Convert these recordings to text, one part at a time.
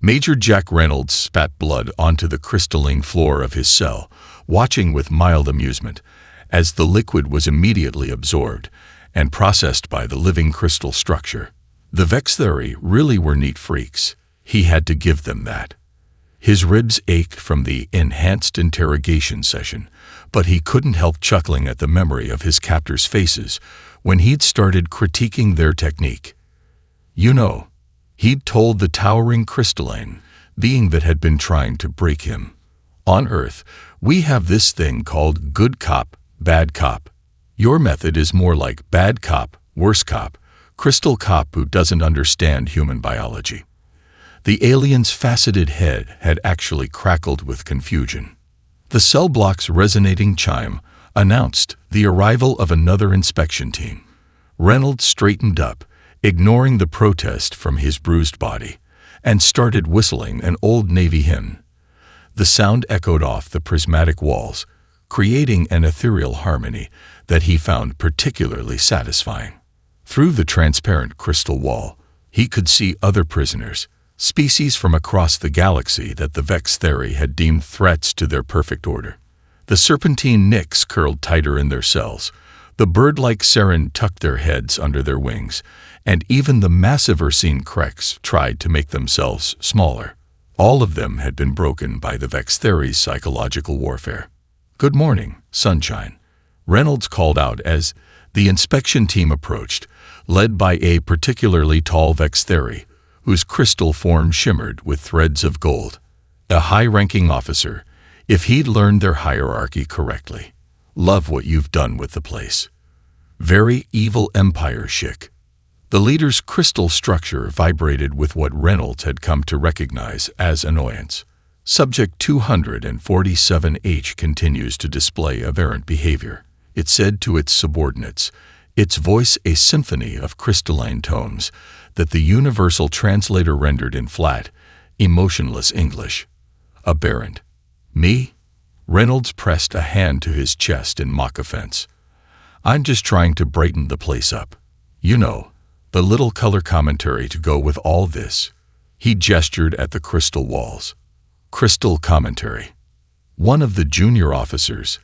Major Jack Reynolds spat blood onto the crystalline floor of his cell, watching with mild amusement, as the liquid was immediately absorbed and processed by the living crystal structure. The Vextheri really were neat freaks. He had to give them that. His ribs ached from the enhanced interrogation session, but he couldn't help chuckling at the memory of his captors' faces when he'd started critiquing their technique. You know, he'd told the towering crystalline being that had been trying to break him. On Earth, we have this thing called good cop, bad cop. Your method is more like bad cop, worse cop, crystal cop who doesn't understand human biology. The alien's faceted head had actually crackled with confusion. The cell block's resonating chime announced the arrival of another inspection team. Reynolds straightened up, ignoring the protest from his bruised body, and started whistling an old Navy hymn. The sound echoed off the prismatic walls, creating an ethereal harmony that he found particularly satisfying. Through the transparent crystal wall, he could see other prisoners, species from across the galaxy that the Vextheri had deemed threats to their perfect order. The serpentine nicks curled tighter in their cells, the bird-like Saren tucked their heads under their wings, and even the massive Ursine Krex tried to make themselves smaller. All of them had been broken by the Vextheri's psychological warfare. "Good morning, sunshine," Reynolds called out as the inspection team approached, led by a particularly tall Vextheri, whose crystal form shimmered with threads of gold. A high-ranking officer, if he'd learned their hierarchy correctly. "Love what you've done with the place. Very evil empire chic." The leader's crystal structure vibrated with what Reynolds had come to recognize as annoyance. Subject 247H continues to display aberrant behavior, it said to its subordinates, its voice a symphony of crystalline tones that the universal translator rendered in flat, emotionless English. Aberrant. Me? Reynolds pressed a hand to his chest in mock offense. "I'm just trying to brighten the place up. You know, the little color commentary to go with all this." He gestured at the crystal walls. Crystal commentary. One of the junior officers,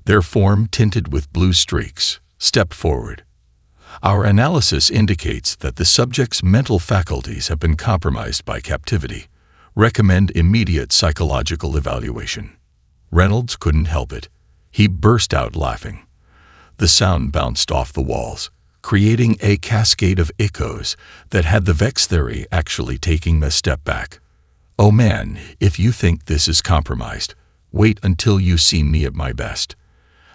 their form tinted with blue streaks, stepped forward. "Our analysis indicates that the subject's mental faculties have been compromised by captivity. Recommend immediate psychological evaluation." Reynolds couldn't help it. He burst out laughing. The sound bounced off the walls, creating a cascade of echoes that had the Vextheri actually taking a step back. "Oh man, if you think this is compromised, wait until you see me at my best.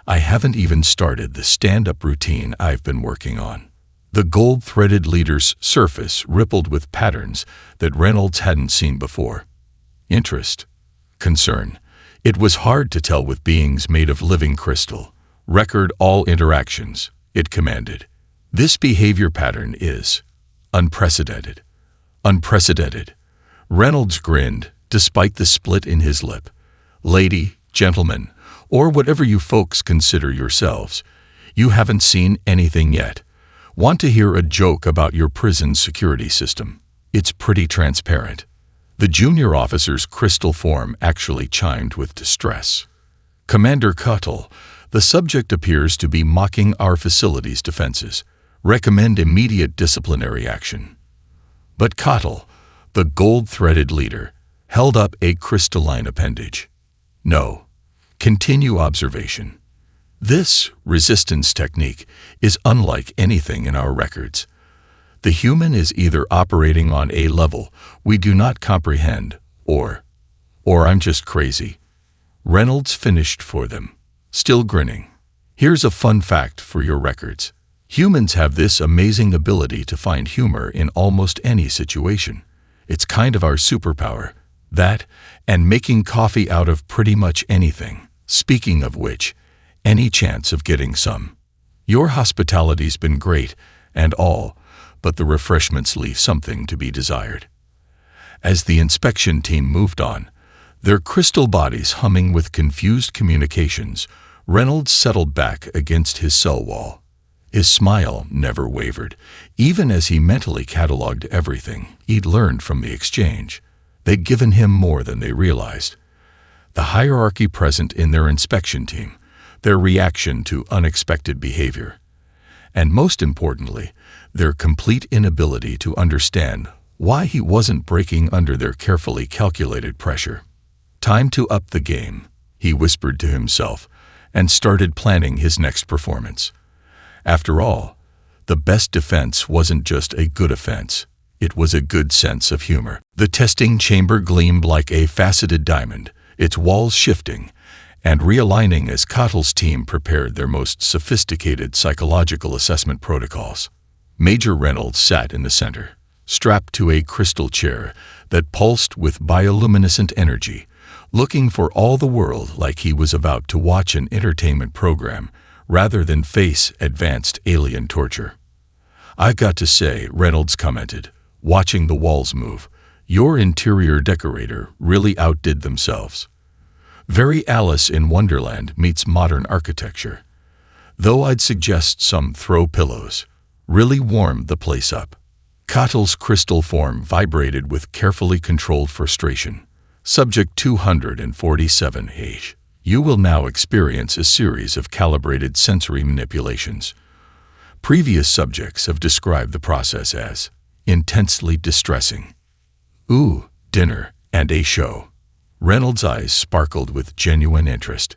I haven't even started the stand-up routine I've been working on." The gold-threaded leader's surface rippled with patterns that Reynolds hadn't seen before. Interest. Concern. It was hard to tell with beings made of living crystal. "Record all interactions," it commanded. "This behavior pattern is unprecedented." Unprecedented. Reynolds grinned, despite the split in his lip. "Lady, gentlemen, or whatever you folks consider yourselves, you haven't seen anything yet. Want to hear a joke about your prison security system? It's pretty transparent." The junior officer's crystal form actually chimed with distress. "Commander Cuttle, the subject appears to be mocking our facility's defenses. Recommend immediate disciplinary action." But Cuttle, the gold-threaded leader, held up a crystalline appendage. "No. Continue observation. This resistance technique is unlike anything in our records. The human is either operating on a level we do not comprehend, or I'm just crazy." Reynolds finished for them, still grinning. "Here's a fun fact for your records. Humans have this amazing ability to find humor in almost any situation. It's kind of our superpower, that, and making coffee out of pretty much anything. Speaking of which, any chance of getting some? Your hospitality's been great, and all, but the refreshments leave something to be desired." As the inspection team moved on, their crystal bodies humming with confused communications, Reynolds settled back against his cell wall. His smile never wavered, even as he mentally cataloged everything he'd learned from the exchange. They'd given him more than they realized. The hierarchy present in their inspection team, their reaction to unexpected behavior, and most importantly, their complete inability to understand why he wasn't breaking under their carefully calculated pressure. Time to up the game, he whispered to himself, and started planning his next performance. After all, the best defense wasn't just a good offense, it was a good sense of humor. The testing chamber gleamed like a faceted diamond, its walls shifting and realigning as Cottle's team prepared their most sophisticated psychological assessment protocols. Major Reynolds sat in the center, strapped to a crystal chair that pulsed with bioluminescent energy, looking for all the world like he was about to watch an entertainment program rather than face advanced alien torture. "I've got to say," Reynolds commented, watching the walls move, "your interior decorator really outdid themselves. Very Alice in Wonderland meets modern architecture. Though I'd suggest some throw pillows. Really warmed the place up." Cottle's crystal form vibrated with carefully controlled frustration. Subject 247H. You will now experience a series of calibrated sensory manipulations. Previous subjects have described the process as intensely distressing. Ooh, dinner and a show. Reynolds' eyes sparkled with genuine interest.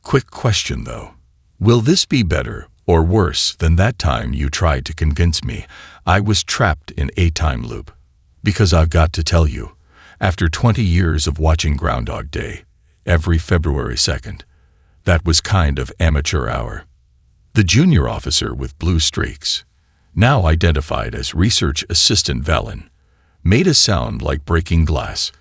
Quick question, though. Will this be better or worse than that time you tried to convince me I was trapped in a time loop? Because I've got to tell you, after 20 years of watching Groundhog Day, every February 2nd, that was kind of amateur hour. The junior officer with blue streaks, now identified as Research Assistant Valen, made a sound like breaking glass.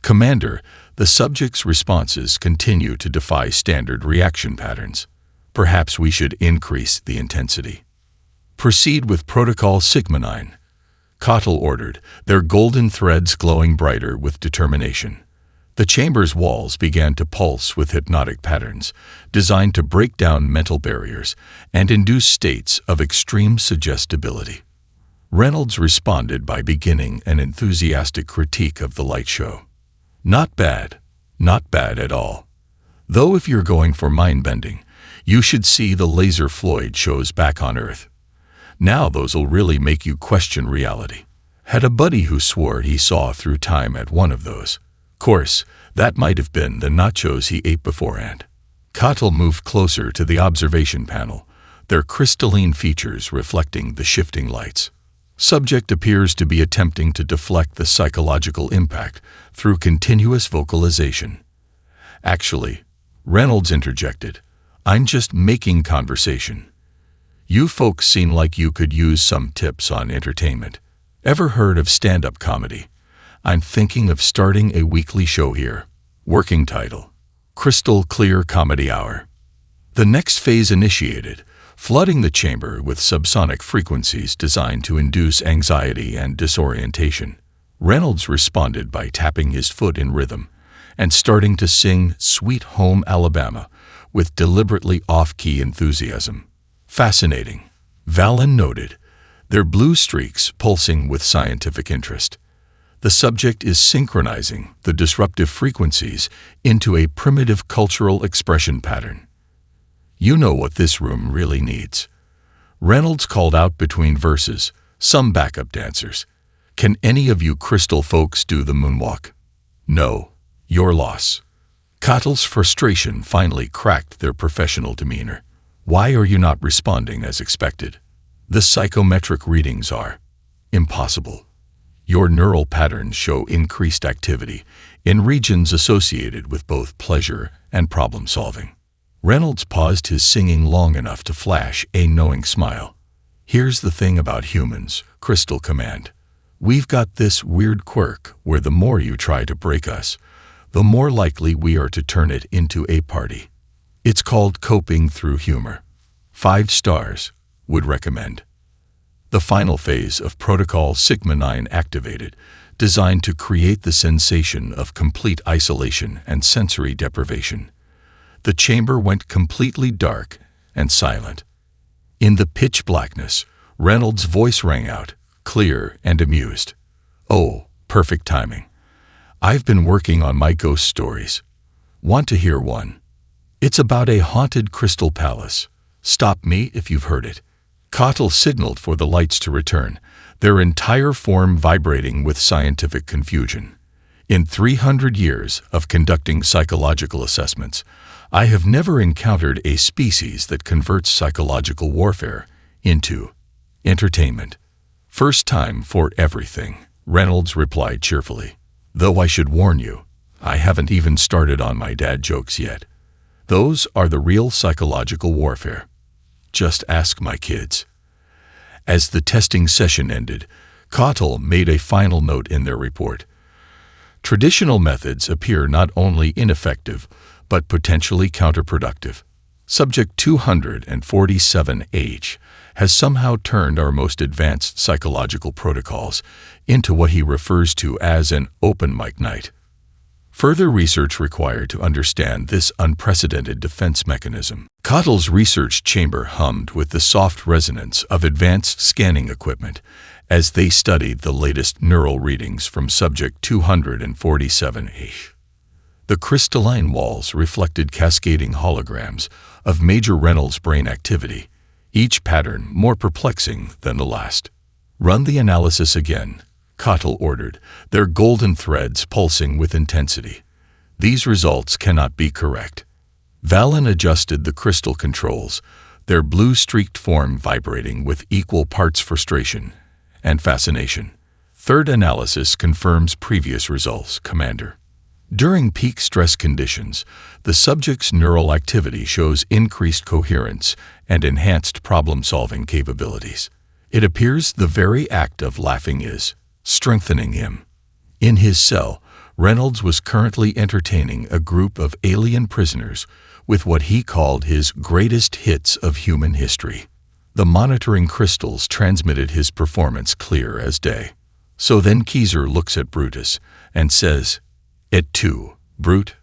"Commander, the subject's responses continue to defy standard reaction patterns. Perhaps we should increase the intensity." "Proceed with Protocol Sigma 9, Cottle ordered, their golden threads glowing brighter with determination. The chamber's walls began to pulse with hypnotic patterns, designed to break down mental barriers and induce states of extreme suggestibility. Reynolds responded by beginning an enthusiastic critique of the light show. "Not bad at all. Though if you're going for mind-bending, you should see the laser Floyd shows back on Earth. Now those'll really make you question reality. Had a buddy who swore he saw through time at one of those. Course, that might have been the nachos he ate beforehand." Cottle moved closer to the observation panel, their crystalline features reflecting the shifting lights. Subject appears to be attempting to deflect the psychological impact through continuous vocalization. "Actually," Reynolds interjected, "I'm just making conversation. You folks seem like you could use some tips on entertainment. Ever heard of stand-up comedy? I'm thinking of starting a weekly show here. Working title: Crystal Clear Comedy Hour." The next phase initiated, flooding the chamber with subsonic frequencies designed to induce anxiety and disorientation. Reynolds responded by tapping his foot in rhythm and starting to sing Sweet Home Alabama with deliberately off-key enthusiasm. "Fascinating," Valen noted, their blue streaks pulsing with scientific interest. The subject is synchronizing the disruptive frequencies into a primitive cultural expression pattern. "You know what this room really needs." Reynolds called out between verses, "Some backup dancers. Can any of you crystal folks do the moonwalk?" "No, your loss." Cottle's frustration finally cracked their professional demeanor. "Why are you not responding as expected?" "The psychometric readings are impossible. Your neural patterns show increased activity in regions associated with both pleasure and problem-solving." Reynolds paused his singing long enough to flash a knowing smile. "Here's the thing about humans, Crystal Command. We've got this weird quirk where the more you try to break us, the more likely we are to turn it into a party. It's called coping through humor. 5 stars, would recommend." The final phase of Protocol Sigma 9 activated, designed to create the sensation of complete isolation and sensory deprivation. The chamber went completely dark and silent. In the pitch blackness, Reynolds' voice rang out, clear and amused. "Oh, perfect timing. I've been working on my ghost stories. Want to hear one? It's about a haunted crystal palace. Stop me if you've heard it. Cottle signaled for the lights to return, their entire form vibrating with scientific confusion. In 300 years of conducting psychological assessments, I have never encountered a species that converts psychological warfare into entertainment. First time for everything, Reynolds replied cheerfully. Though I should warn you, I haven't even started on my dad jokes yet. Those are the real psychological warfare. Just ask my kids. As the testing session ended, Cottle made a final note in their report. Traditional methods appear not only ineffective, but potentially counterproductive. Subject 247H has somehow turned our most advanced psychological protocols into what he refers to as an open mic night. Further research required to understand this unprecedented defense mechanism. Cottle's research chamber hummed with the soft resonance of advanced scanning equipment as they studied the latest neural readings from Subject 247H. The crystalline walls reflected cascading holograms of Major Reynolds' brain activity, each pattern more perplexing than the last. Run the analysis again, Cottle ordered, their golden threads pulsing with intensity. These results cannot be correct. Valen adjusted the crystal controls, their blue-streaked form vibrating with equal parts frustration and fascination. Third analysis confirms previous results, Commander. During peak stress conditions, the subject's neural activity shows increased coherence and enhanced problem-solving capabilities. It appears the very act of laughing is strengthening him. In his cell, Reynolds was currently entertaining a group of alien prisoners with what he called his greatest hits of human history. The monitoring crystals transmitted his performance clear as day. So then Keyser looks at Brutus and says, "Et tu, Brute?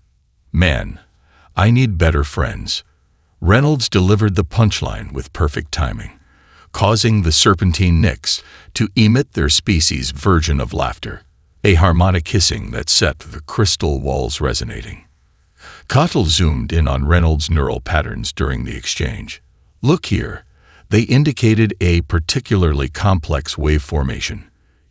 Man, I need better friends." Reynolds delivered the punchline with perfect timing, causing the serpentine Knicks to emit their species' version of laughter, a harmonic hissing that set the crystal walls resonating. Cottle zoomed in on Reynolds' neural patterns during the exchange. Look here, they indicated a particularly complex wave formation.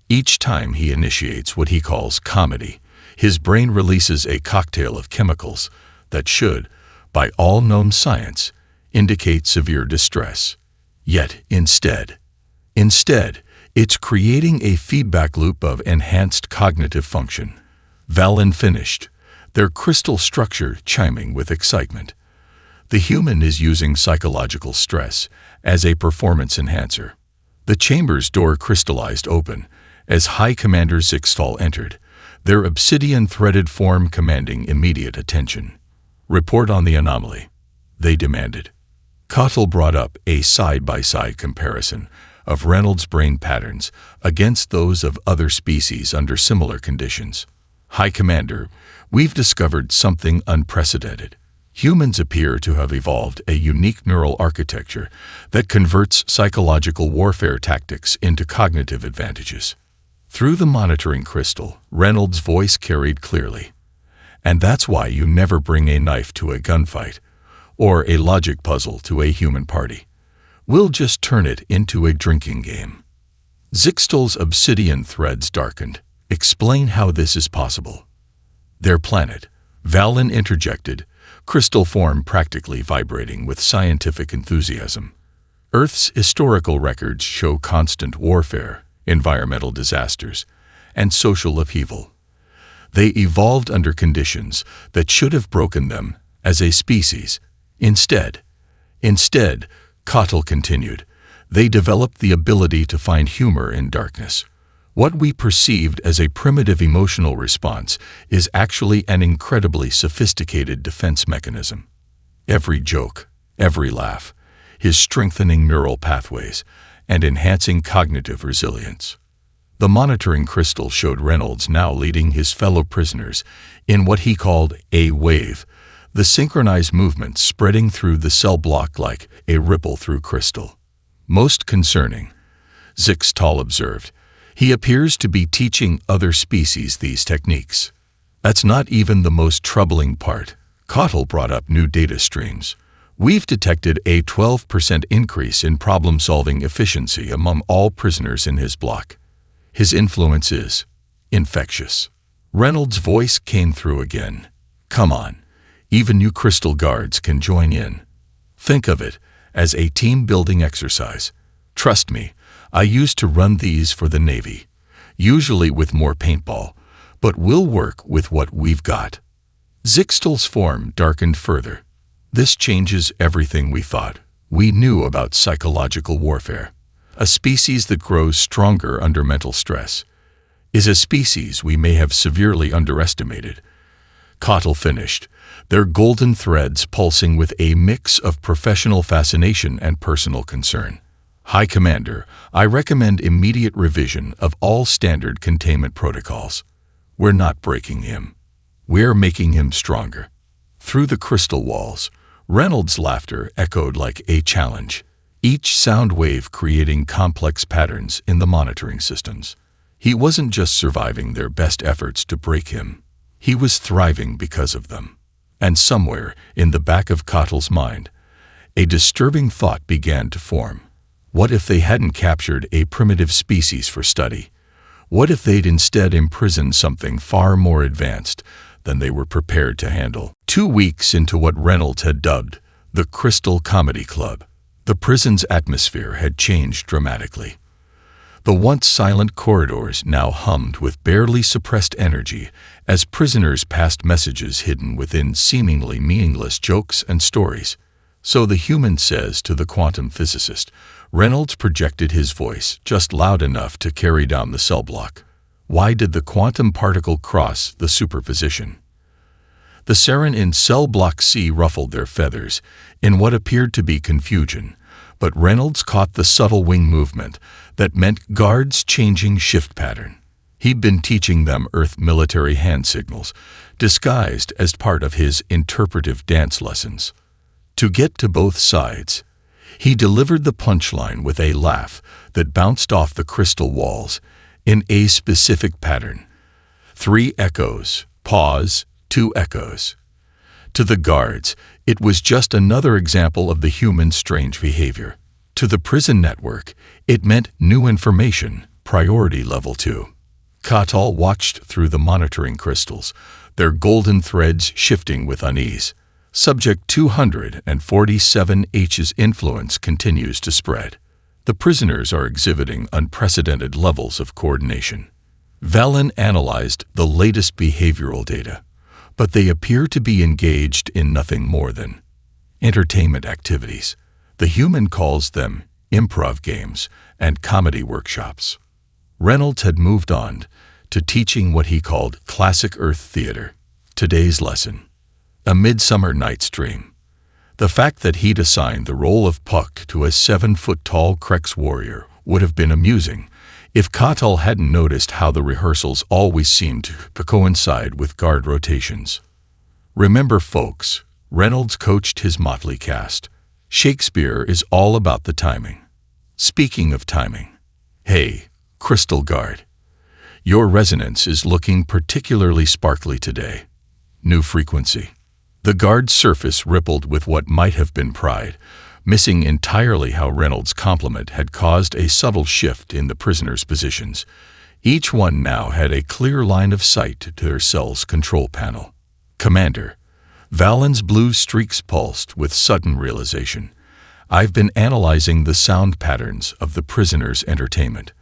Each time he initiates what he calls comedy, his brain releases a cocktail of chemicals that should, by all known science, indicate severe distress. Yet instead, it's creating a feedback loop of enhanced cognitive function. Valen finished, their crystal structure chiming with excitement. The human is using psychological stress as a performance enhancer. The chamber's door crystallized open as High Commander Zixtal entered, their obsidian-threaded form commanding immediate attention. Report on the anomaly, they demanded. Cottle brought up a side-by-side comparison of Reynolds' brain patterns against those of other species under similar conditions. High Commander, we've discovered something unprecedented. Humans appear to have evolved a unique neural architecture that converts psychological warfare tactics into cognitive advantages. Through the monitoring crystal, Reynolds' voice carried clearly. And that's why you never bring a knife to a gunfight, or a logic puzzle to a human party. We'll just turn it into a drinking game. Zixtal's obsidian threads darkened. Explain how this is possible. Their planet, Valen interjected, crystal form practically vibrating with scientific enthusiasm. Earth's historical records show constant warfare, environmental disasters, and social upheaval. They evolved under conditions that should have broken them as a species. Instead, Cottle continued, they developed the ability to find humor in darkness. What we perceived as a primitive emotional response is actually an incredibly sophisticated defense mechanism. Every joke, every laugh, is strengthening neural pathways and enhancing cognitive resilience. The monitoring crystal showed Reynolds now leading his fellow prisoners in what he called a wave, the synchronized movement spreading through the cell block like a ripple through crystal. Most concerning, Zixtal observed, he appears to be teaching other species these techniques. That's not even the most troubling part. Cottle brought up new data streams. We've detected a 12% increase in problem-solving efficiency among all prisoners in his block. His influence is infectious. Reynolds' voice came through again. Come on, even you Crystal Guards can join in. Think of it as a team-building exercise. Trust me, I used to run these for the Navy, usually with more paintball, but we'll work with what we've got. Zixtal's form darkened further. This changes everything we thought we knew about psychological warfare. A species that grows stronger under mental stress is a species we may have severely underestimated. Cottle finished, their golden threads pulsing with a mix of professional fascination and personal concern. High Commander, I recommend immediate revision of all standard containment protocols. We're not breaking him. We're making him stronger. Through the crystal walls, Reynolds' laughter echoed like a challenge, each sound wave creating complex patterns in the monitoring systems. He wasn't just surviving their best efforts to break him. He was thriving because of them. And somewhere in the back of Cottle's mind, a disturbing thought began to form. What if they hadn't captured a primitive species for study? What if they'd instead imprisoned something far more advanced than they were prepared to handle? 2 weeks into what Reynolds had dubbed the Crystal Comedy Club, the prison's atmosphere had changed dramatically. The once silent corridors now hummed with barely suppressed energy as prisoners passed messages hidden within seemingly meaningless jokes and stories. So the human says to the quantum physicist. Reynolds projected his voice just loud enough to carry down the cell block. Why did the quantum particle cross the superposition? The Saren in cell block C ruffled their feathers in what appeared to be confusion, but Reynolds caught the subtle wing movement that meant guards changing shift pattern. He'd been teaching them Earth military hand signals, disguised as part of his interpretive dance lessons. To get to both sides, he delivered the punchline with a laugh that bounced off the crystal walls in a specific pattern. 3 echoes, pause, 2 echoes. To the guards, it was just another example of the human's strange behavior. To the prison network, it meant new information, priority level 2. Cottle watched through the monitoring crystals, their golden threads shifting with unease. Subject 247H's influence continues to spread. The prisoners are exhibiting unprecedented levels of coordination. Valen analyzed the latest behavioral data, but they appear to be engaged in nothing more than entertainment activities. The human calls them improv games and comedy workshops. Reynolds had moved on to teaching what he called classic Earth theater. Today's lesson: A Midsummer Night's Dream. The fact that he'd assigned the role of Puck to a 7-foot-tall Krex warrior would have been amusing if Cottle hadn't noticed how the rehearsals always seemed to coincide with guard rotations. Remember, folks, Reynolds coached his motley cast. Shakespeare is all about the timing. Speaking of timing, hey, Crystal Guard, your resonance is looking particularly sparkly today. New frequency. The guard's surface rippled with what might have been pride, missing entirely how Reynolds' compliment had caused a subtle shift in the prisoners' positions. Each one now had a clear line of sight to their cell's control panel. Commander, Valen's blue streaks pulsed with sudden realization. I've been analyzing the sound patterns of the prisoners' entertainment.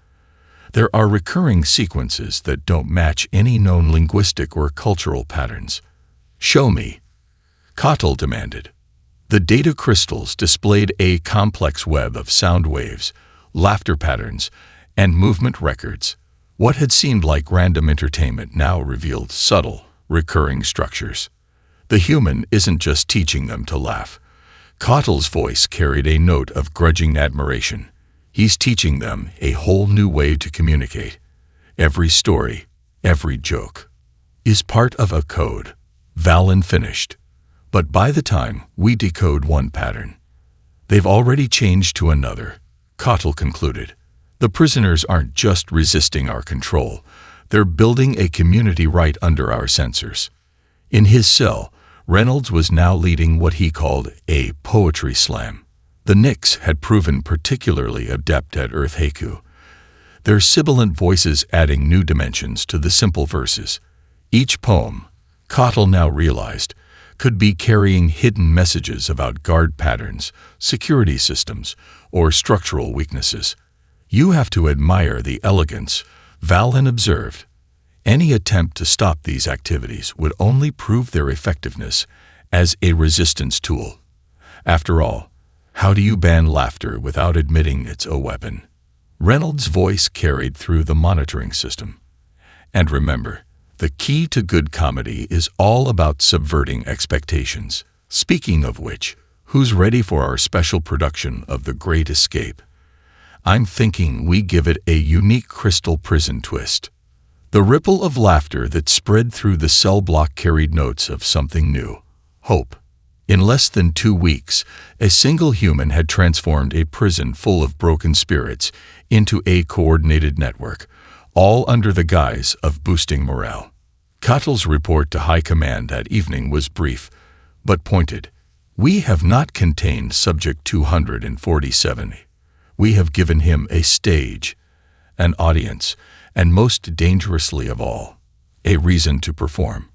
There are recurring sequences that don't match any known linguistic or cultural patterns. Show me, Cottle demanded. The data crystals displayed a complex web of sound waves, laughter patterns, and movement records. What had seemed like random entertainment now revealed subtle, recurring structures. The human isn't just teaching them to laugh. Cottle's voice carried a note of grudging admiration. He's teaching them a whole new way to communicate. Every story, every joke, is part of a code. Valen finished. But by the time we decode one pattern, they've already changed to another. Cottle concluded. The prisoners aren't just resisting our control. They're building a community right under our sensors. In his cell, Reynolds was now leading what he called a poetry slam. The Knicks had proven particularly adept at Earth haiku, their sibilant voices adding new dimensions to the simple verses. Each poem, Cottle now realized, could be carrying hidden messages about guard patterns, security systems, or structural weaknesses. You have to admire the elegance, Valen observed. Any attempt to stop these activities would only prove their effectiveness as a resistance tool. After all, how do you ban laughter without admitting it's a weapon? Reynolds' voice carried through the monitoring system. And remember, the key to good comedy is all about subverting expectations. Speaking of which, who's ready for our special production of The Great Escape? I'm thinking we give it a unique crystal prison twist. The ripple of laughter that spread through the cell block carried notes of something new. Hope. In less than 2 weeks, a single human had transformed a prison full of broken spirits into a coordinated network, all under the guise of boosting morale. Cottle's report to High Command that evening was brief, but pointed. We have not contained Subject 247. We have given him a stage, an audience, and most dangerously of all, a reason to perform.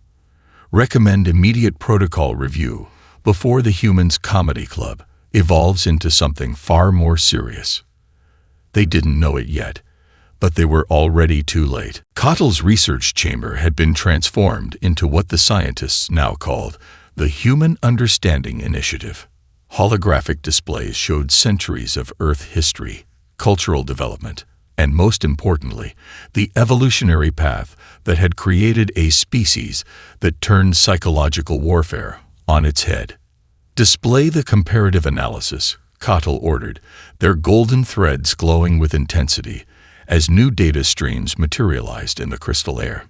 Recommend immediate protocol review before the Humans Comedy Club evolves into something far more serious. They didn't know it yet, but they were already too late. Cottle's research chamber had been transformed into what the scientists now called the Human Understanding Initiative. Holographic displays showed centuries of Earth history, cultural development, and most importantly, the evolutionary path that had created a species that turned psychological warfare on its head. Display the comparative analysis, Cottle ordered, their golden threads glowing with intensity as new data streams materialized in the crystal air.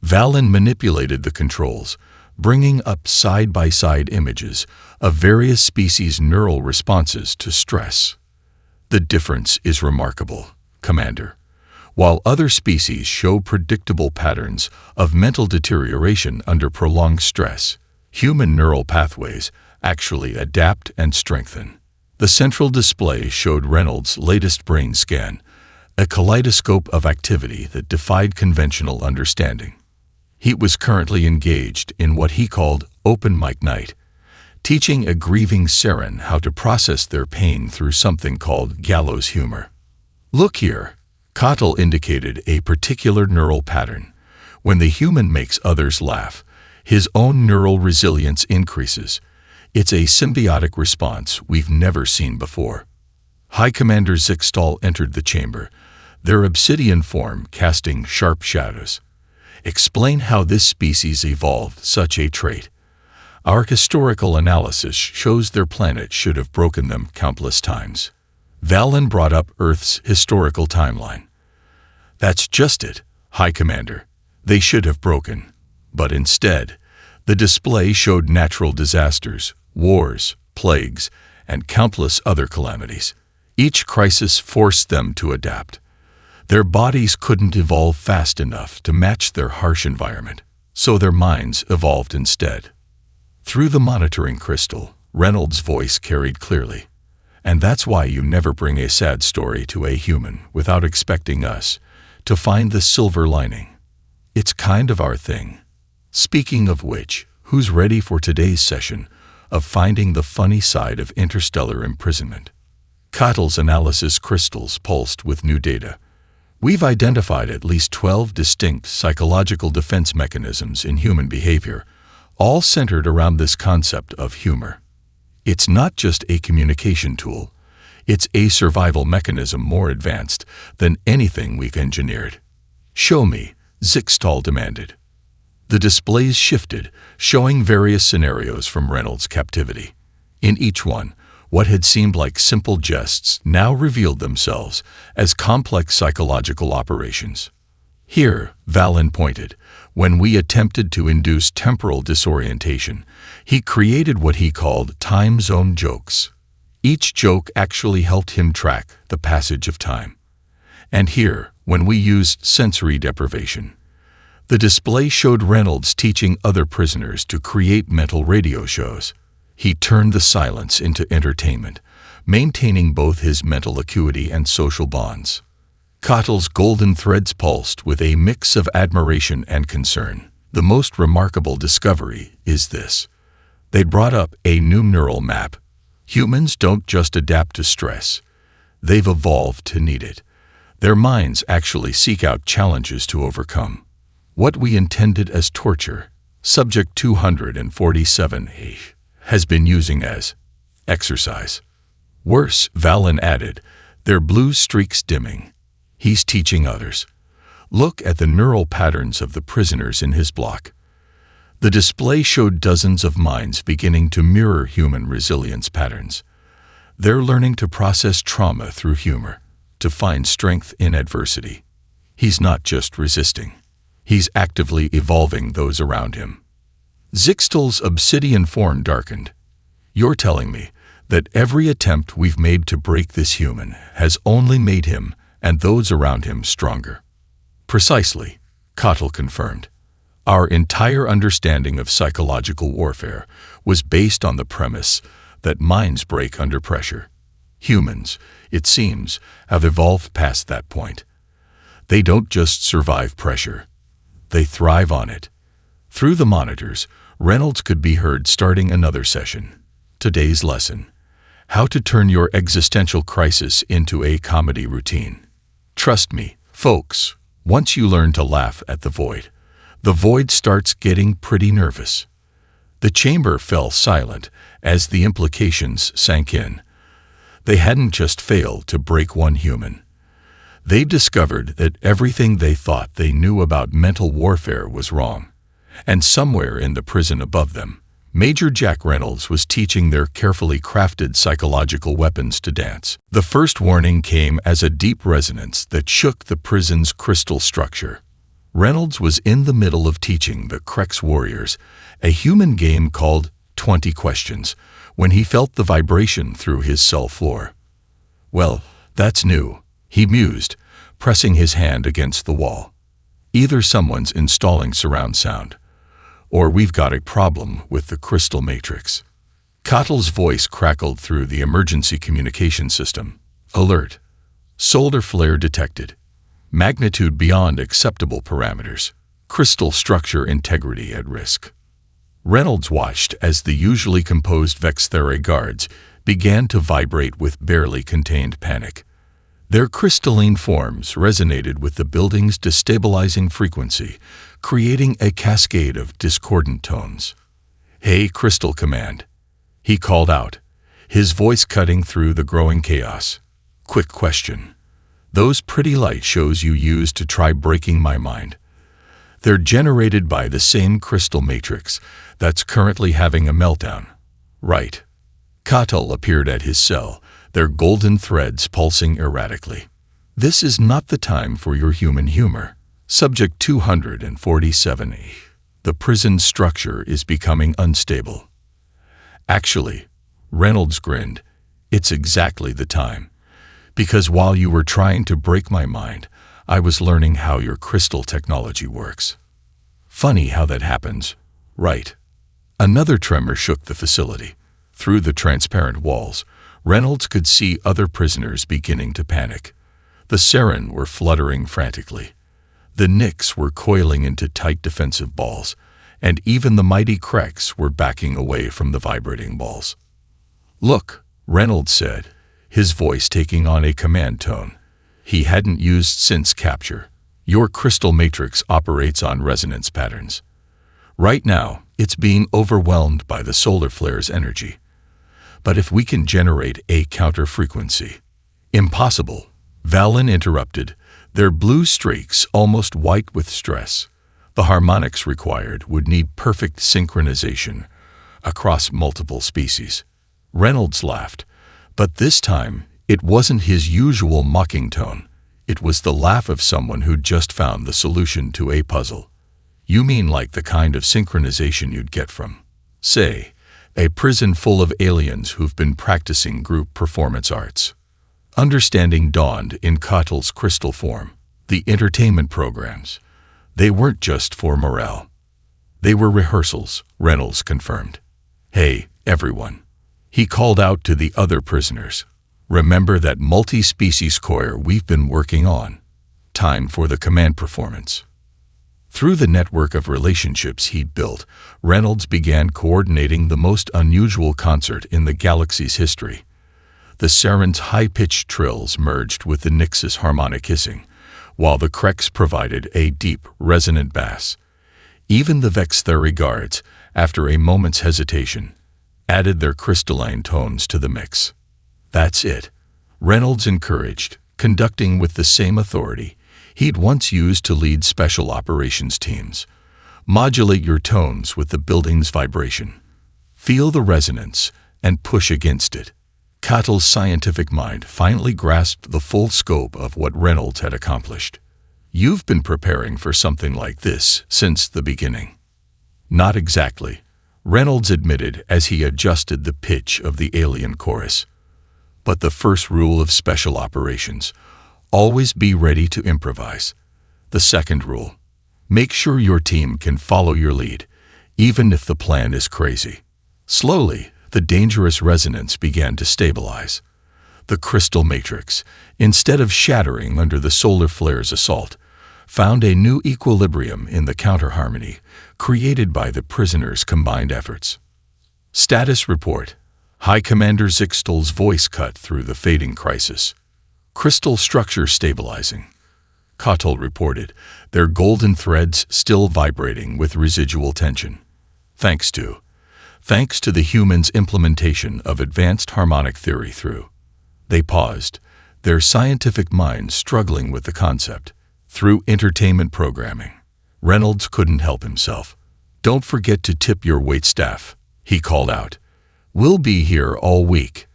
Valen manipulated the controls, bringing up side-by-side images of various species' neural responses to stress. The difference is remarkable, Commander. While other species show predictable patterns of mental deterioration under prolonged stress, human neural pathways actually adapt and strengthen. The central display showed Reynolds' latest brain scan, a kaleidoscope of activity that defied conventional understanding. He was currently engaged in what he called open mic night, teaching a grieving Saren how to process their pain through something called gallows humor. Look here, Cottle indicated a particular neural pattern. When the human makes others laugh, his own neural resilience increases. It's a symbiotic response we've never seen before. High Commander Zixtal entered the chamber, their obsidian form casting sharp shadows. Explain how this species evolved such a trait. Our historical analysis shows their planet should have broken them countless times. Valen brought up Earth's historical timeline. That's just it, High Commander. They should have broken. But instead, the display showed natural disasters, wars, plagues, and countless other calamities. Each crisis forced them to adapt. Their bodies couldn't evolve fast enough to match their harsh environment, so their minds evolved instead. Through the monitoring crystal, Reynolds' voice carried clearly. And that's why you never bring a sad story to a human without expecting us to find the silver lining. It's kind of our thing. Speaking of which, who's ready for today's session of finding the funny side of interstellar imprisonment? Cottle's analysis crystals pulsed with new data. We've identified at least 12 distinct psychological defense mechanisms in human behavior, all centered around this concept of humor. It's not just a communication tool. It's a survival mechanism more advanced than anything we've engineered. Show me, Zixtal demanded. The displays shifted, showing various scenarios from Reynolds' captivity. In each one, what had seemed like simple jests now revealed themselves as complex psychological operations. Here, Valen pointed, when we attempted to induce temporal disorientation, he created what he called time zone jokes. Each joke actually helped him track the passage of time. And here, when we used sensory deprivation. The display showed Reynolds teaching other prisoners to create mental radio shows. He turned the silence into entertainment, maintaining both his mental acuity and social bonds. Cottle's golden threads pulsed with a mix of admiration and concern. The most remarkable discovery is this. They brought up a new neural map. Humans don't just adapt to stress. They've evolved to need it. Their minds actually seek out challenges to overcome. What we intended as torture, Subject 247A, has been using as exercise. Worse, Valen added, their blue streaks dimming. He's teaching others. Look at the neural patterns of the prisoners in his block. The display showed dozens of minds beginning to mirror human resilience patterns. They're learning to process trauma through humor, to find strength in adversity. He's not just resisting. He's actively evolving those around him. Zixtal's obsidian form darkened. You're telling me that every attempt we've made to break this human has only made him and those around him stronger. Precisely, Cottle confirmed. Our entire understanding of psychological warfare was based on the premise that minds break under pressure. Humans, it seems, have evolved past that point. They don't just survive pressure. They thrive on it. Through the monitors, Reynolds could be heard starting another session. Today's lesson: how to turn your existential crisis into a comedy routine. Trust me, folks, once you learn to laugh at the void starts getting pretty nervous. The chamber fell silent as the implications sank in. They hadn't just failed to break one human. They discovered that everything they thought they knew about mental warfare was wrong. And somewhere in the prison above them, Major Jack Reynolds was teaching their carefully crafted psychological weapons to dance. The first warning came as a deep resonance that shook the prison's crystal structure. Reynolds was in the middle of teaching the Crex Warriors a human game called 20 Questions when he felt the vibration through his cell floor. Well, that's new, he mused, pressing his hand against the wall. Either someone's installing surround sound, or we've got a problem with the crystal matrix. Cottle's voice crackled through the emergency communication system. Alert. Solar flare detected. Magnitude beyond acceptable parameters. Crystal structure integrity at risk. Reynolds watched as the usually composed Vexthera guards began to vibrate with barely contained panic. Their crystalline forms resonated with the building's destabilizing frequency, creating a cascade of discordant tones. "Hey, Crystal Command," he called out, his voice cutting through the growing chaos. "Quick question. Those pretty light shows you used to try breaking my mind, they're generated by the same crystal matrix that's currently having a meltdown, right?" Cottle appeared at his cell, their golden threads pulsing erratically. "This is not the time for your human humor. Subject 247A. The prison structure is becoming unstable." "Actually," Reynolds grinned, "it's exactly the time. Because while you were trying to break my mind, I was learning how your crystal technology works. Funny how that happens, right?" Another tremor shook the facility. Through the transparent walls, Reynolds could see other prisoners beginning to panic. The Saren were fluttering frantically. The Nyx were coiling into tight defensive balls, and even the mighty Crex were backing away from the vibrating balls. "Look," Reynolds said, his voice taking on a command tone he hadn't used since capture. "Your crystal matrix operates on resonance patterns. Right now, it's being overwhelmed by the solar flare's energy. But if we can generate a counter-frequency—" "Impossible," Valen interrupted, their blue streaks almost white with stress. "The harmonics required would need perfect synchronization across multiple species." Reynolds laughed, but this time it wasn't his usual mocking tone. It was the laugh of someone who'd just found the solution to a puzzle. "You mean like the kind of synchronization you'd get from, say, a prison full of aliens who've been practicing group performance arts?" Understanding dawned in Cottle's crystal form. The entertainment programs. They weren't just for morale. They were rehearsals, Reynolds confirmed. Hey, everyone. He called out to the other prisoners. Remember that multi-species choir we've been working on? Time for the command performance. Through the network of relationships he'd built, Reynolds began coordinating the most unusual concert in the galaxy's history. The Saren's high-pitched trills merged with the Nyx's harmonic hissing, while the Kreks provided a deep, resonant bass. Even the Vextheri guards, after a moment's hesitation, added their crystalline tones to the mix. That's it, Reynolds encouraged, conducting with the same authority he'd once used to lead special operations teams. Modulate your tones with the building's vibration. Feel the resonance and push against it. Cottl's scientific mind finally grasped the full scope of what Reynolds had accomplished. You've been preparing for something like this since the beginning. Not exactly, Reynolds admitted as he adjusted the pitch of the alien chorus. But the first rule of special operations: always be ready to improvise. The second rule: make sure your team can follow your lead, even if the plan is crazy. Slowly, the dangerous resonance began to stabilize. The crystal matrix, instead of shattering under the solar flare's assault, found a new equilibrium in the counter-harmony created by the prisoners' combined efforts. Status report. High Commander Zixtal's voice cut through the fading crisis. Crystal structure stabilizing. Cottle reported, their golden threads still vibrating with residual tension. Thanks to the humans' implementation of advanced harmonic theory through. They paused, their scientific minds struggling with the concept. Through entertainment programming. Reynolds couldn't help himself. Don't forget to tip your waitstaff, he called out. We'll be here all week.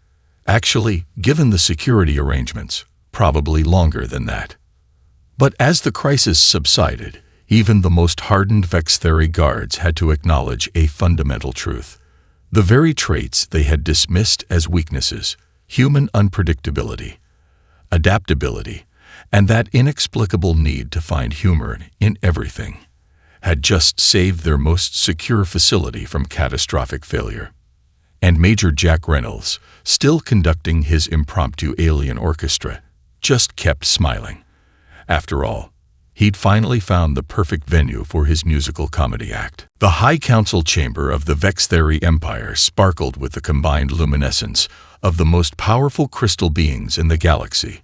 Actually, given the security arrangements, probably longer than that. But as the crisis subsided, even the most hardened Vextheri guards had to acknowledge a fundamental truth. The very traits they had dismissed as weaknesses, human unpredictability, adaptability, and that inexplicable need to find humor in everything, had just saved their most secure facility from catastrophic failure. And Major Jack Reynolds, still conducting his impromptu alien orchestra, just kept smiling. After all, he'd finally found the perfect venue for his musical comedy act. The High Council chamber of the Vextheri Empire sparkled with the combined luminescence of the most powerful crystal beings in the galaxy.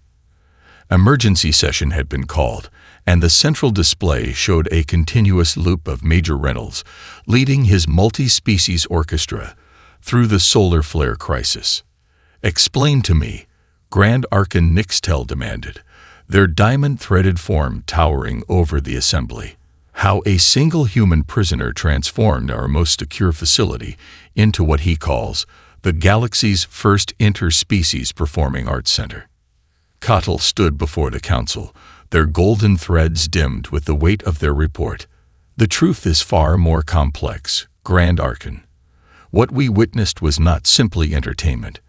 Emergency session had been called, and the central display showed a continuous loop of Major Reynolds leading his multi-species orchestra through the solar flare crisis. Explain to me, Grand Archon Nixtel demanded, their diamond-threaded form towering over the assembly, how a single human prisoner transformed our most secure facility into what he calls the galaxy's first interspecies performing arts center. Cottle stood before the council, their golden threads dimmed with the weight of their report. The truth is far more complex, Grand Archon. What we witnessed was not simply entertainment.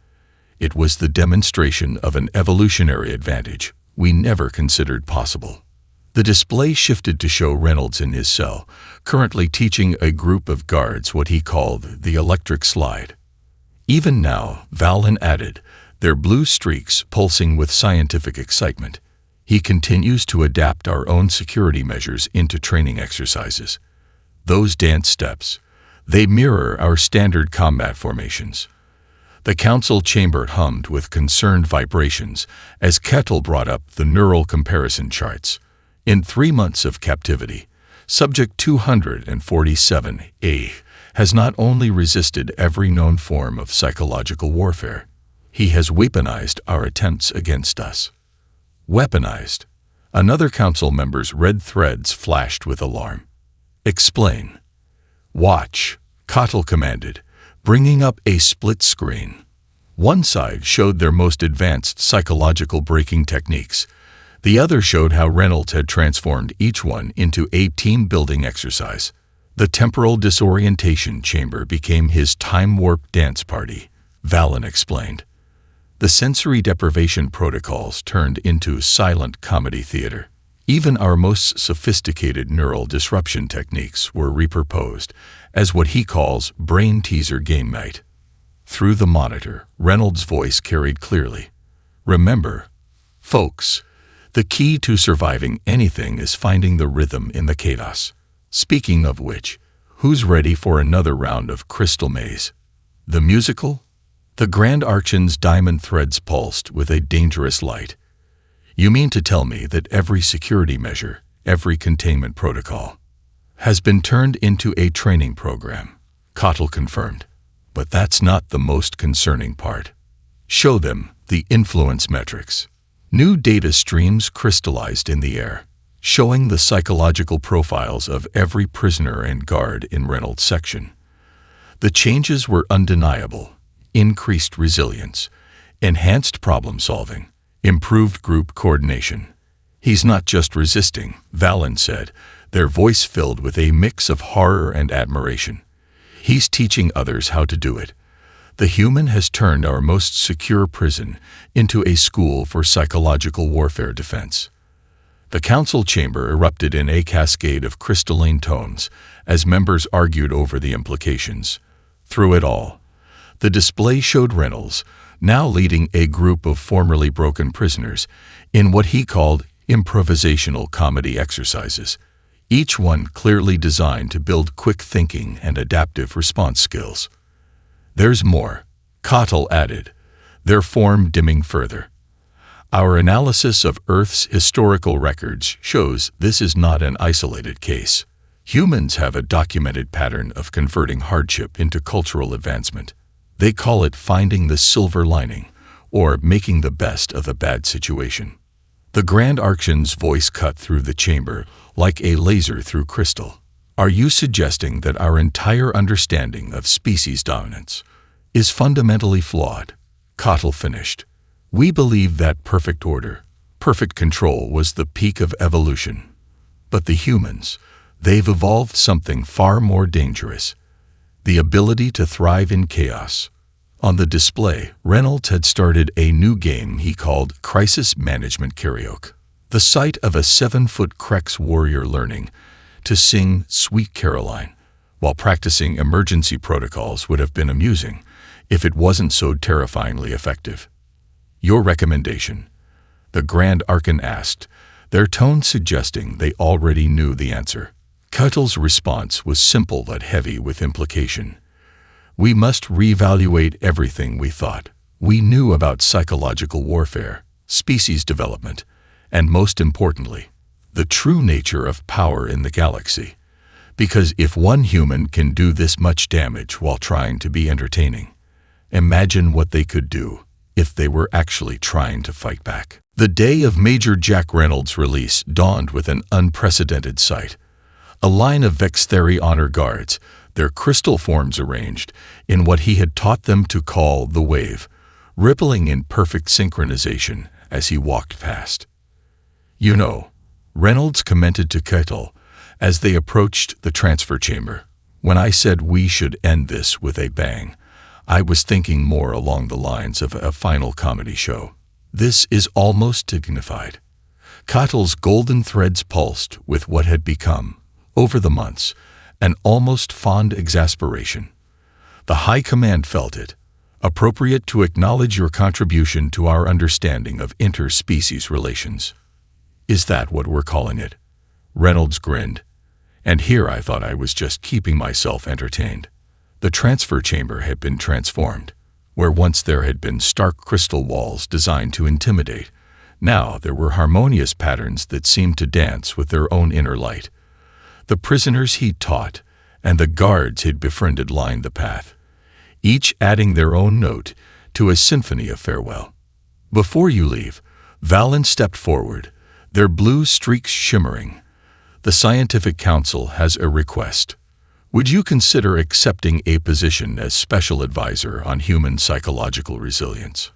It was the demonstration of an evolutionary advantage we never considered possible. The display shifted to show Reynolds in his cell, currently teaching a group of guards what he called the electric slide. Even now, Valen added, their blue streaks pulsing with scientific excitement, he continues to adapt our own security measures into training exercises. Those dance steps, they mirror our standard combat formations. The council chamber hummed with concerned vibrations as Kettle brought up the neural comparison charts. In 3 months of captivity, Subject 247A has not only resisted every known form of psychological warfare, he has weaponized our attempts against us. Weaponized. Another council member's red threads flashed with alarm. Explain. Watch, Cottle commanded, bringing up a split screen. One side showed their most advanced psychological breaking techniques. The other showed how Reynolds had transformed each one into a team-building exercise. The temporal disorientation chamber became his time-warp dance party, Valen explained. The sensory deprivation protocols turned into silent comedy theater. Even our most sophisticated neural disruption techniques were repurposed as what he calls brain teaser game night. Through the monitor, Reynolds' voice carried clearly. Remember, folks, the key to surviving anything is finding the rhythm in the chaos. Speaking of which, who's ready for another round of Crystal Maze? The musical? The Grand Archon's diamond threads pulsed with a dangerous light. You mean to tell me that every security measure, every containment protocol, has been turned into a training program? Cottle confirmed. But that's not the most concerning part. Show them the influence metrics. New data streams crystallized in the air, showing the psychological profiles of every prisoner and guard in Reynolds' section. The changes were undeniable: increased resilience, enhanced problem-solving, improved group coordination. He's not just resisting, Valen said, their voice filled with a mix of horror and admiration. He's teaching others how to do it. The human has turned our most secure prison into a school for psychological warfare defense. The council chamber erupted in a cascade of crystalline tones as members argued over the implications. Through it all, the display showed Reynolds, now leading a group of formerly broken prisoners, in what he called improvisational comedy exercises, each one clearly designed to build quick thinking and adaptive response skills. There's more, Cottle added, their form dimming further. Our analysis of Earth's historical records shows this is not an isolated case. Humans have a documented pattern of converting hardship into cultural advancement. They call it finding the silver lining, or making the best of a bad situation. The Grand Archon's voice cut through the chamber like a laser through crystal. Are you suggesting that our entire understanding of species dominance is fundamentally flawed? Cottle finished. We believe that perfect order, perfect control was the peak of evolution. But the humans, they've evolved something far more dangerous: the ability to thrive in chaos. On the display, Reynolds had started a new game he called Crisis Management Karaoke. The sight of a 7-foot Krex warrior learning to sing Sweet Caroline while practicing emergency protocols would have been amusing if it wasn't so terrifyingly effective. Your recommendation? The Grand Archon asked, their tone suggesting they already knew the answer. Cuttle's response was simple but heavy with implication. We must reevaluate everything we thought we knew about psychological warfare, species development, and most importantly, the true nature of power in the galaxy. Because if one human can do this much damage while trying to be entertaining, imagine what they could do if they were actually trying to fight back. The day of Major Jack Reynolds' release dawned with an unprecedented sight. A line of Vextheri honor guards, their crystal forms arranged in what he had taught them to call the wave, rippling in perfect synchronization as he walked past. You know, Reynolds commented to Kettle as they approached the transfer chamber, when I said we should end this with a bang, I was thinking more along the lines of a final comedy show. This is almost dignified. Kettle's golden threads pulsed with what had become, over the months, an almost fond exasperation. The High Command felt it, appropriate to acknowledge your contribution to our understanding of interspecies relations. Is that what we're calling it? Reynolds grinned. And here I thought I was just keeping myself entertained. The transfer chamber had been transformed. Where once there had been stark crystal walls designed to intimidate, now there were harmonious patterns that seemed to dance with their own inner light. The prisoners he'd taught and the guards he'd befriended lined the path, each adding their own note to a symphony of farewell. Before you leave, Valen stepped forward, their blue streaks shimmering. The Scientific Council has a request. Would you consider accepting a position as special advisor on human psychological resilience?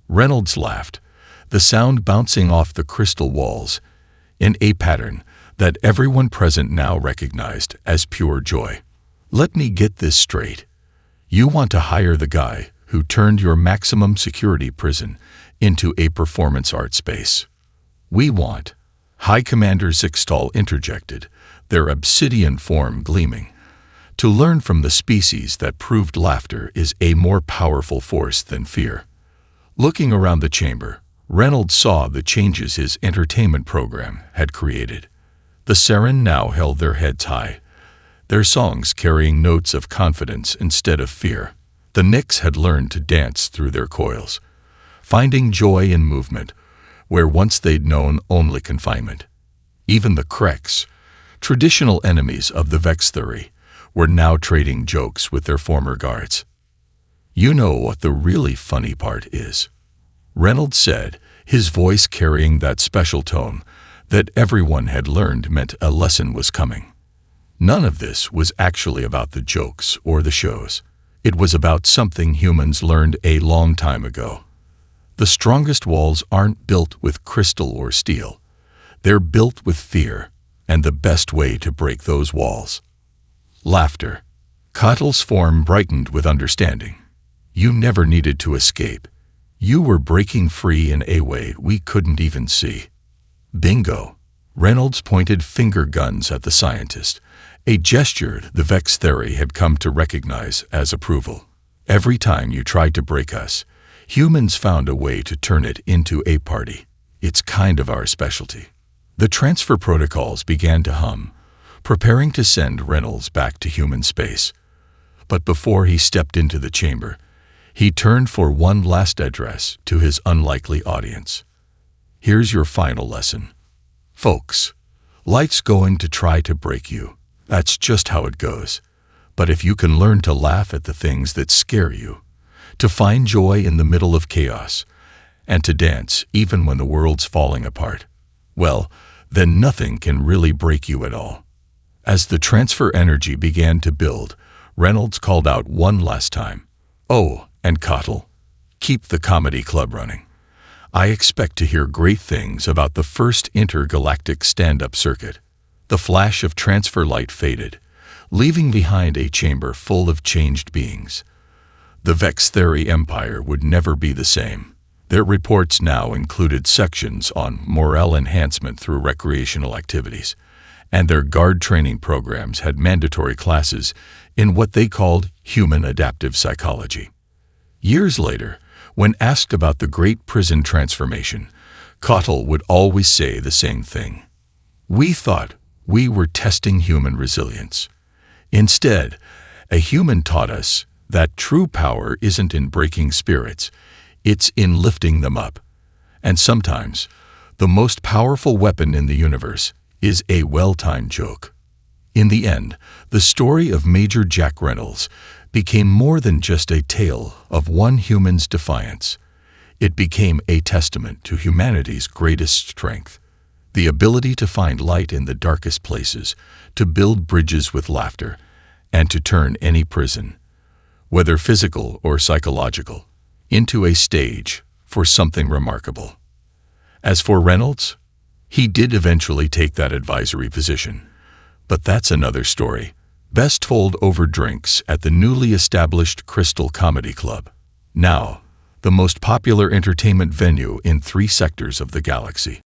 Reynolds laughed, the sound bouncing off the crystal walls in a pattern that everyone present now recognized as pure joy. Let me get this straight. You want to hire the guy who turned your maximum security prison into a performance art space. We want High Commander Zixtal interjected, their obsidian form gleaming. To learn from the species that proved laughter is a more powerful force than fear. Looking around the chamber, Reynolds saw the changes his entertainment program had created. The Seren now held their heads high, their songs carrying notes of confidence instead of fear. The Nyx had learned to dance through their coils, finding joy in movement, where once they'd known only confinement. Even the Kreks, traditional enemies of the Vexthuri, were now trading jokes with their former guards. You know what the really funny part is, Reynolds said, his voice carrying that special tone that everyone had learned meant a lesson was coming. None of this was actually about the jokes or the shows. It was about something humans learned a long time ago. The strongest walls aren't built with crystal or steel. They're built with fear, and the best way to break those walls. Laughter. Cottle's form brightened with understanding. You never needed to escape. You were breaking free in a way we couldn't even see. Bingo. Reynolds pointed finger guns at the scientist, a gesture the Vexthuri had come to recognize as approval. Every time you tried to break us, humans found a way to turn it into a party. It's kind of our specialty. The transfer protocols began to hum, preparing to send Reynolds back to human space. But before he stepped into the chamber, he turned for one last address to his unlikely audience. Here's your final lesson. Folks, life's going to try to break you. That's just how it goes. But if you can learn to laugh at the things that scare you, to find joy in the middle of chaos, and to dance even when the world's falling apart, well, then nothing can really break you at all. As the transfer energy began to build, Reynolds called out one last time. Oh, and Cottle, keep the comedy club running. I expect to hear great things about the first intergalactic stand-up circuit. The flash of transfer light faded, leaving behind a chamber full of changed beings. The Vexthuri Empire would never be the same. Their reports now included sections on morale enhancement through recreational activities, and their guard training programs had mandatory classes in what they called human adaptive psychology. Years later, when asked about the Great Prison Transformation, Cottle would always say the same thing. We thought we were testing human resilience. Instead, a human taught us that true power isn't in breaking spirits, it's in lifting them up. And sometimes, the most powerful weapon in the universe is a well-timed joke. In the end, the story of Major Jack Reynolds became more than just a tale of one human's defiance. It became a testament to humanity's greatest strength, the ability to find light in the darkest places, to build bridges with laughter, and to turn any prison, whether physical or psychological, into a stage for something remarkable. As for Reynolds, he did eventually take that advisory position. But that's another story, best told over drinks at the newly established Crystal Comedy Club. Now, the most popular entertainment venue in 3 sectors of the galaxy.